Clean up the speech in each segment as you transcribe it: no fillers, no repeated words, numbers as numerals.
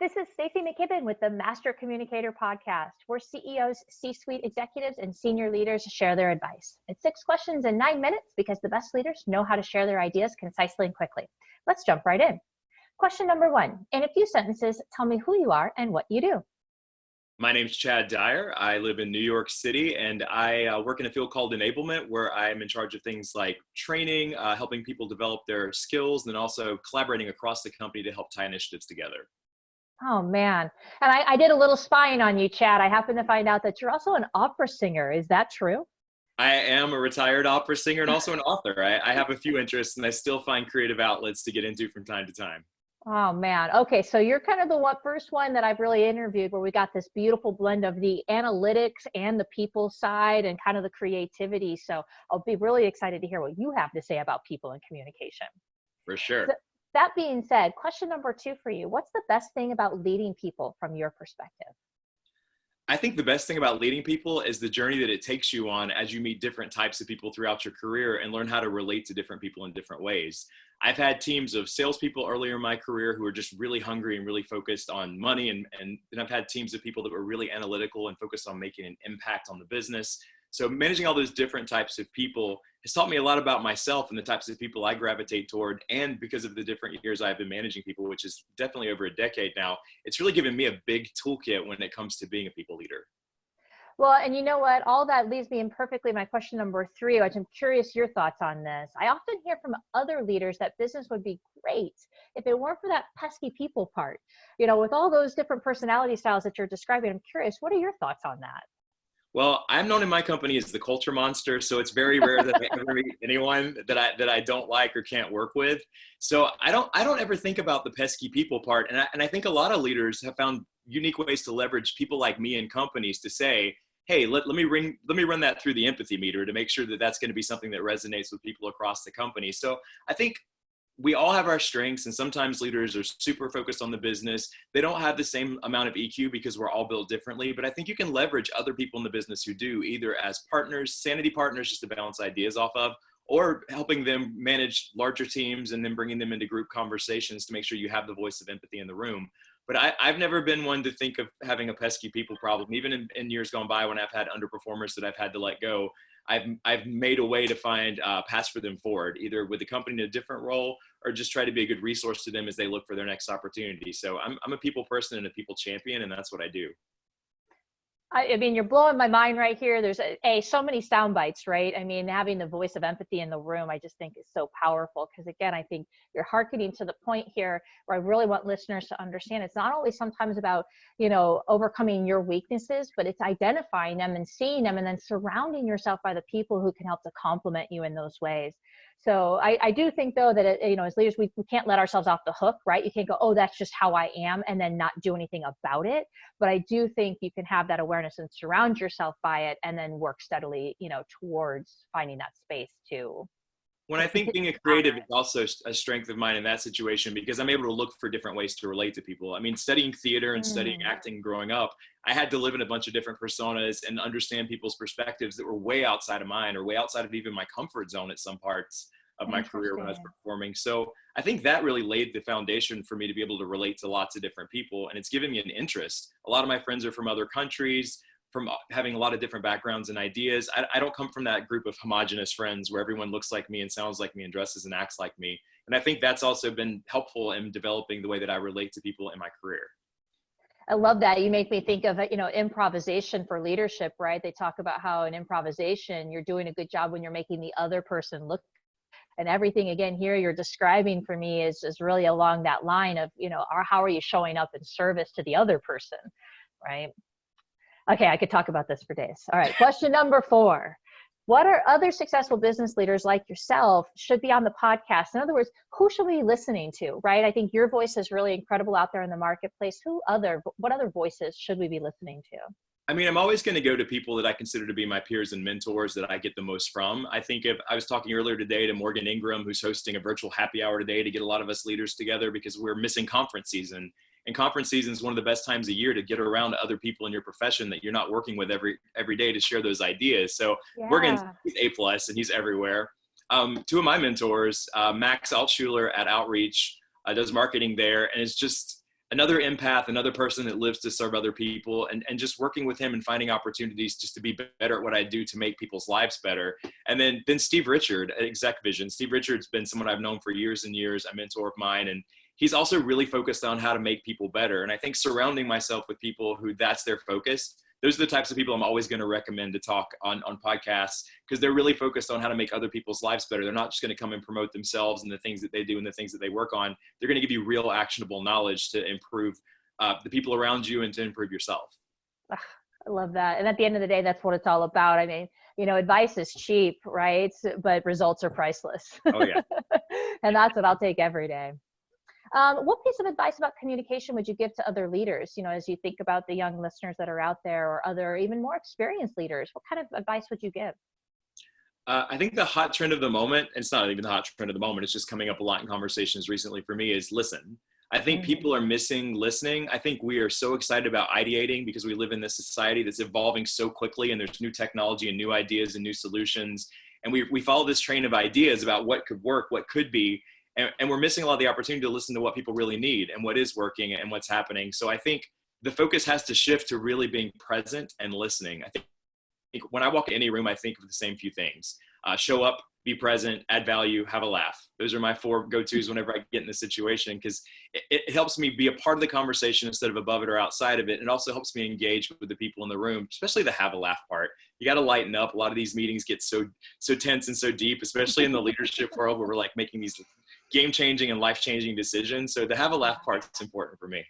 This is Stacey McKibben with the Master Communicator Podcast, where CEOs, C-suite executives, and senior leaders share their advice. It's 6 questions in 9 minutes because the best leaders know how to share their ideas concisely and quickly. Let's jump right in. Question number 1. In a few sentences, tell me who you are and what you do. My name's Chad Dyar. I live in New York City, and I work in a field called enablement, where I'm in charge of things like training, helping people develop their skills, and then also collaborating across the company to help tie initiatives together. Oh, man. And I did a little spying on you, Chad. I happen to find out that you're also an opera singer. Is that true? I am a retired opera singer and also an author. I have a few interests, and I still find creative outlets to get into from time to time. Oh, man. Okay, so you're kind of the first one that I've really interviewed where we got this beautiful blend of the analytics and the people side and kind of the creativity. So I'll be really excited to hear what you have to say about people and communication. For sure. So, that being said, question number 2 for you. What's the best thing about leading people from your perspective? I think the best thing about leading people is the journey that it takes you on as you meet different types of people throughout your career and learn how to relate to different people in different ways. I've had teams of salespeople earlier in my career who are just really hungry and really focused on money. And then I've had teams of people that were really analytical and focused on making an impact on the business. So managing all those different types of people has taught me a lot about myself and the types of people I gravitate toward. And because of the different years I've been managing people, which is definitely over a decade now, it's really given me a big toolkit when it comes to being a people leader. Well, and you know what? All that leads me in perfectly my question number 3, which I'm curious your thoughts on this. I often hear from other leaders that business would be great if it weren't for that pesky people part. You know, with all those different personality styles that you're describing, I'm curious, what are your thoughts on that? Well, I'm known in my company as the culture monster, so it's very rare that I ever meet anyone that I don't like or can't work with. So I don't ever think about the pesky people part, and I think a lot of leaders have found unique ways to leverage people like me in companies to say, hey, let me run that through the empathy meter to make sure that that's going to be something that resonates with people across the company. So I think we all have our strengths, and sometimes leaders are super focused on the business. They don't have the same amount of EQ because we're all built differently, but I think you can leverage other people in the business who do, either as partners, sanity partners, just to bounce ideas off of, or helping them manage larger teams and then bringing them into group conversations to make sure you have the voice of empathy in the room. But I've never been one to think of having a pesky people problem. Even in years gone by when I've had underperformers that I've had to let go, I've made a way to find paths for them forward, either with the company in a different role or just try to be a good resource to them as they look for their next opportunity. So I'm a people person and a people champion, and that's what I do. I mean, you're blowing my mind right here. There's so many sound bites, right? I mean, having the voice of empathy in the room, I just think is so powerful because, again, I think you're hearkening to the point here where I really want listeners to understand it's not only sometimes about, overcoming your weaknesses, but it's identifying them and seeing them and then surrounding yourself by the people who can help to complement you in those ways. So I do think, though, that, as leaders, we can't let ourselves off the hook, right? You can't go, oh, that's just how I am, and then not do anything about it. But I do think you can have that awareness and surround yourself by it and then work steadily, towards finding that space to. When I think being a creative is also a strength of mine in that situation, because I'm able to look for different ways to relate to people. I mean, studying theater and studying acting growing up, I had to live in a bunch of different personas and understand people's perspectives that were way outside of mine or way outside of even my comfort zone at some parts of my career when I was performing. So I think that really laid the foundation for me to be able to relate to lots of different people. And it's given me an interest. A lot of my friends are from other countries, from having a lot of different backgrounds and ideas. I don't come from that group of homogenous friends where everyone looks like me and sounds like me and dresses and acts like me. And I think that's also been helpful in developing the way that I relate to people in my career. I love that. You make me think of, improvisation for leadership, right? They talk about how in improvisation, you're doing a good job when you're making the other person look. And everything, again, here you're describing for me is really along that line of, how are you showing up in service to the other person, right? Okay, I could talk about this for days. All right, question number 4. What are other successful business leaders like yourself should be on the podcast? In other words, who should we be listening to, right? I think your voice is really incredible out there in the marketplace. What other voices should we be listening to? I mean, I'm always going to go to people that I consider to be my peers and mentors that I get the most from. I think if I was talking earlier today to Morgan Ingram, who's hosting a virtual happy hour today to get a lot of us leaders together because we're missing conference season. And conference season is one of the best times of year to get around to other people in your profession that you're not working with every day to share those ideas. So Morgan's A+, and he's everywhere. 2 of my mentors, Max Altschuler at Outreach, does marketing there. And it's just, another empath, another person that lives to serve other people, and just working with him and finding opportunities just to be better at what I do to make people's lives better. And then Steve Richard at Exec Vision. Steve Richard's been someone I've known for years and years, a mentor of mine, and he's also really focused on how to make people better. And I think surrounding myself with people who that's their focus, those are the types of people I'm always going to recommend to talk on podcasts, because they're really focused on how to make other people's lives better. They're not just going to come and promote themselves and the things that they do and the things that they work on. They're going to give you real actionable knowledge to improve the people around you and to improve yourself. I love that. And at the end of the day, that's what it's all about. I mean, advice is cheap, right? But results are priceless. Oh, yeah. And that's what I'll take every day. What piece of advice about communication would you give to other leaders, as you think about the young listeners that are out there, or other even more experienced leaders? What kind of advice would you give? I think the hot trend of the moment, and it's not even the hot trend of the moment, it's just coming up a lot in conversations recently for me, is listen. I think people are missing listening. I think we are so excited about ideating because we live in this society that's evolving so quickly, and there's new technology and new ideas and new solutions. And we follow this train of ideas about what could work, what could be. And we're missing a lot of the opportunity to listen to what people really need and what is working and what's happening. So I think the focus has to shift to really being present and listening. I think when I walk in any room, I think of the same few things. Show up, be present, add value, have a laugh. Those are my 4 go-tos whenever I get in this situation, because it helps me be a part of the conversation instead of above it or outside of it. It also helps me engage with the people in the room, especially the have a laugh part. You got to lighten up. A lot of these meetings get so tense and so deep, especially in the leadership world where we're like making these game-changing and life-changing decisions. So the have a laugh part is important for me.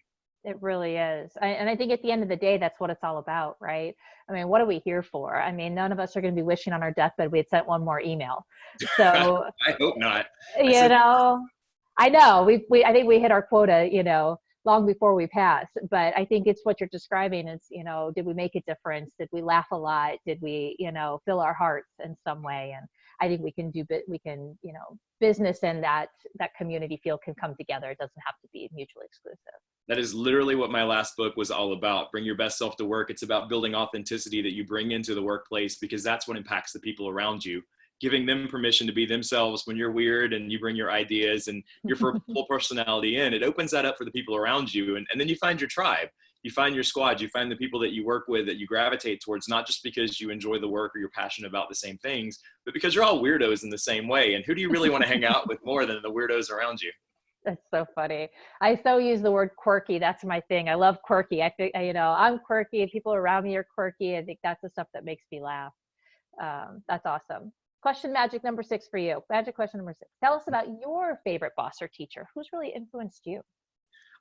It really is. And I think at the end of the day, that's what it's all about, right? I mean, what are we here for? I mean, none of us are going to be wishing on our deathbed we had sent one more email. So I hope not. I know, I think we hit our quota, long before we pass. But I think it's what you're describing is, did we make a difference? Did we laugh a lot? Did we, fill our hearts in some way? And I think we can business and that community feel can come together. It doesn't have to be mutually exclusive. That is literally what my last book was all about. Bring your best self to work. It's about building authenticity that you bring into the workplace, because that's what impacts the people around you. Giving them permission to be themselves when you're weird and you bring your ideas and your full personality in, it opens that up for the people around you. And then you find your tribe, you find your squad, you find the people that you work with that you gravitate towards, not just because you enjoy the work or you're passionate about the same things, but because you're all weirdos in the same way. And who do you really want to hang out with more than the weirdos around you? That's so funny. I so use the word quirky. That's my thing. I love quirky. I think, I'm quirky and people around me are quirky. I think that's the stuff that makes me laugh. That's awesome. Question magic number 6 for you. Magic question number 6. Tell us about your favorite boss or teacher. Who's really influenced you?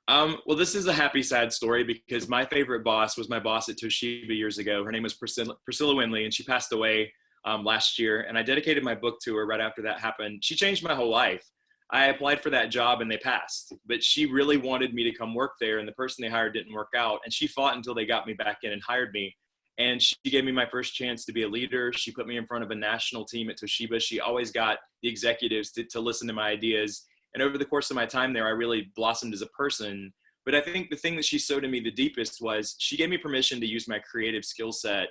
Well, this is a happy, sad story, because my favorite boss was my boss at Toshiba years ago. Her name was Priscilla Winley, and she passed away last year. And I dedicated my book to her right after that happened. She changed my whole life. I applied for that job and they passed, but she really wanted me to come work there, and the person they hired didn't work out. And she fought until they got me back in and hired me. And she gave me my first chance to be a leader. She put me in front of a national team at Toshiba. She always got the executives to listen to my ideas. And over the course of my time there, I really blossomed as a person. But I think the thing that she sowed in me the deepest was she gave me permission to use my creative skill set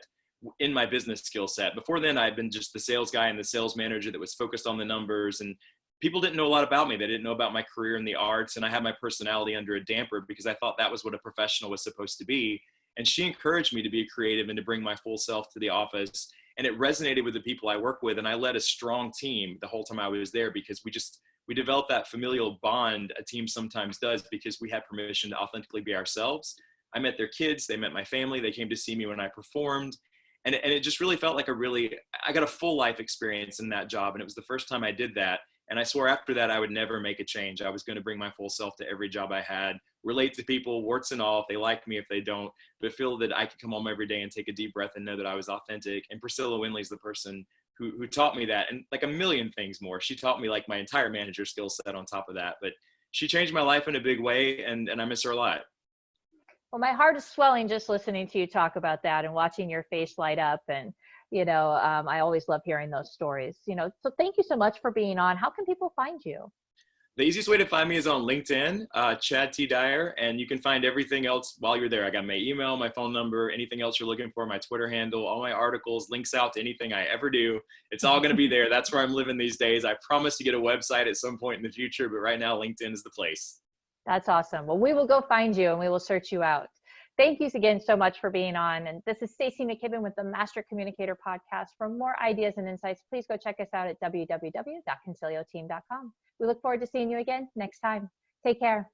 in my business skill set. Before then, I'd been just the sales guy and the sales manager that was focused on the numbers, and people didn't know a lot about me. They didn't know about my career in the arts, and I had my personality under a damper because I thought that was what a professional was supposed to be. And she encouraged me to be creative and to bring my full self to the office. And it resonated with the people I work with. And I led a strong team the whole time I was there, because we developed that familial bond a team sometimes does, because we had permission to authentically be ourselves. I met their kids, they met my family, they came to see me when I performed. And it just really felt like I got a full life experience in that job. And it was the first time I did that. And I swore after that, I would never make a change. I was going to bring my full self to every job I had, relate to people, warts and all, if they like me, if they don't, but feel that I could come home every day and take a deep breath and know that I was authentic. And Priscilla Winley's the person who taught me that, and like a million things more. She taught me like my entire manager skill set on top of that, but she changed my life in a big way, and I miss her a lot. Well, my heart is swelling just listening to you talk about that and watching your face light up. And, I always love hearing those stories, so thank you so much for being on. How can people find you? The easiest way to find me is on LinkedIn, Chad Dyar, and you can find everything else while you're there. I got my email, my phone number, anything else you're looking for, my Twitter handle, all my articles, links out to anything I ever do. It's all going to be there. That's where I'm living these days. I promise to get a website at some point in the future, but right now LinkedIn is the place. That's awesome. Well, we will go find you and we will search you out. Thank you again so much for being on. And this is Stacey McKibben with the Master Communicator Podcast. For more ideas and insights, please go check us out at www.concilioteam.com. We look forward to seeing you again next time. Take care.